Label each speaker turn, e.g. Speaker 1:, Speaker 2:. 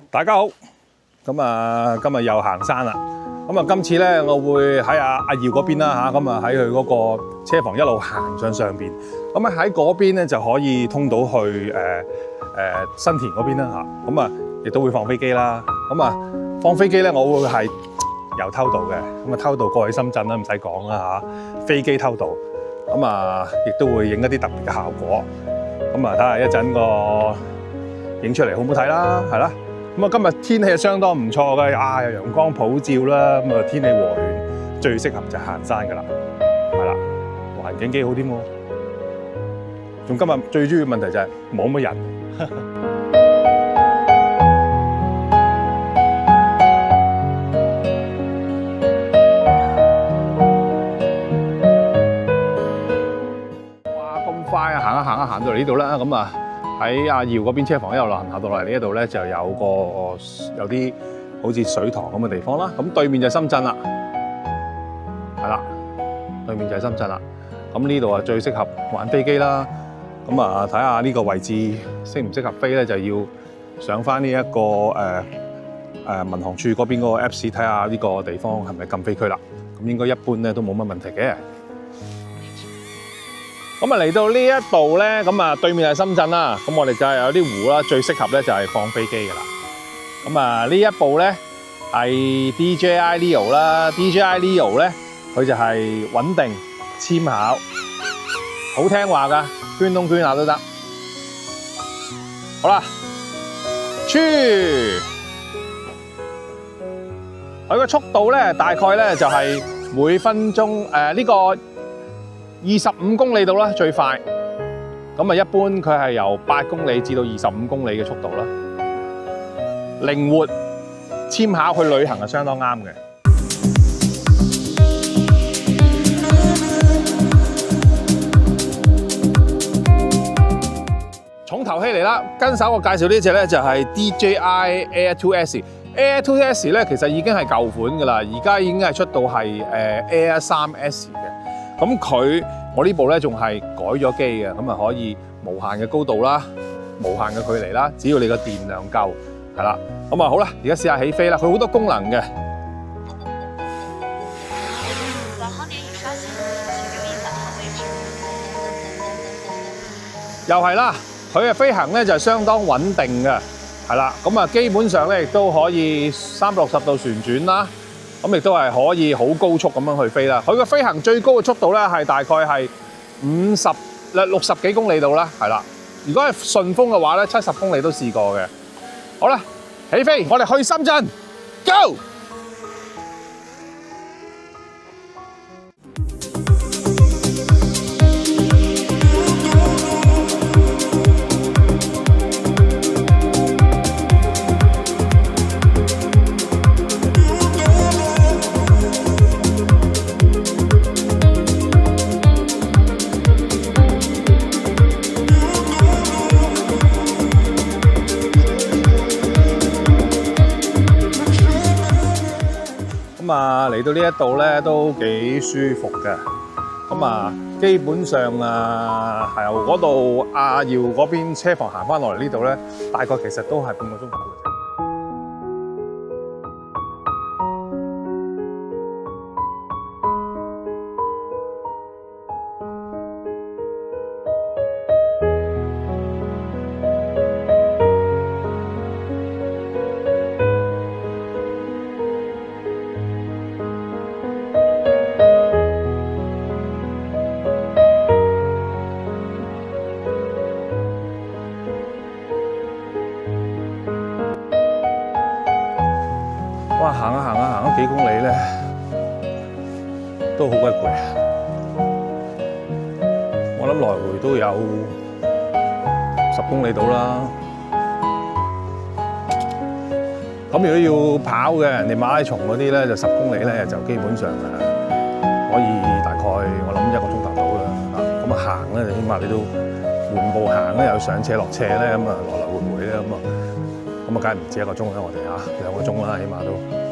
Speaker 1: 大家好，咁啊，今日又行山啦。咁啊，今次咧，我會喺阿耀嗰邊啦嚇，咁啊喺佢嗰個車房一路行上邊。咁啊喺嗰邊咧就可以通到去新田嗰邊啦嚇。咁啊，亦都會放飛機啦。咁啊，放飛機咧，我會係由偷渡嘅，咁啊偷渡過去深圳啦，唔使講啦嚇。飛機偷渡，咁啊亦都會影一啲特別嘅效果。咁啊，睇下一陣個影出嚟好唔好睇啦，係啦。咁啊，今日天氣係相當唔錯嘅，有陽光普照啦，咁啊天氣和暖，最適合就行山噶啦，係啦，環境幾好添喎。仲今日最主要問題就係冇乜人。哇！咁快啊，行到嚟呢度啦，咁啊〜喺阿耀嗰邊車房一路行到落嚟呢一度咧，就有啲好似水塘咁嘅地方啦。咁對面就係深圳啦，係啦，對面就係深圳啦。咁呢度啊最適合玩飛機啦。咁啊睇下呢個位置適唔適合飛咧，就要上翻呢一個民航處嗰邊嗰個 Apps 睇下呢個地方係咪禁飛區啦。咁應該一般咧都冇乜問題嘅。咁啊嚟到呢一度咧，咁啊對面係深圳啦，咁我哋就係有啲湖啦，最適合咧就係放飛機噶啦。咁啊呢一部咧係 DJI Leo 啦 ，DJI Leo 咧佢就係穩定、纖巧、好聽話噶，捐東捐下都得。好啦，佢個速度咧大概咧就係每分鐘呢個25公里度啦，最快。咁啊，一般佢係由8公里至到25公里嘅速度啦。靈活、纖巧，去旅行係相當啱嘅。重頭戲嚟啦，跟手我介紹呢隻咧就係 DJI Air 2S。Air 2S 咧其實已經係舊款㗎啦，而家已經係出到係Air 3S 嘅。咁我呢部咧仲係改咗機嘅，咁啊可以無限嘅高度啦，無限嘅距離啦，只要你個電量夠，係啦。咁啊好啦，而家試下起飛啦，佢好多功能嘅。導航點已刷新，請留意導航位置。又係啦，佢嘅飛行咧就係相當穩定嘅，係啦。咁啊基本上咧亦都可以360度旋轉啦。咁亦都係可以好高速咁樣去飛啦。佢個飛行最高嘅速度咧係大概係60幾公里度啦，係啦。如果係順風嘅話咧，70公里都試過嘅。好啦，起飛，我哋去深圳 ，Go！咁啊，嚟到呢一度咧都幾舒服嘅。咁啊，基本上係由嗰度阿耀嗰邊車房行翻落嚟呢度咧，大概其實都係半個鐘頭嘅啫。哇！行咗幾公里咧，都好鬼攰啊！我諗來回都有10公里到啦。咁如果要跑嘅，人哋馬拉松嗰啲咧就10公里咧就基本上可以大概我諗1個鐘頭到啦。咁啊行咧，起碼你都緩步行咧，又上斜落斜咧，咁啊來來回回咧，咁啊梗係唔止1個鐘啦，我哋2個鐘啦，起碼都。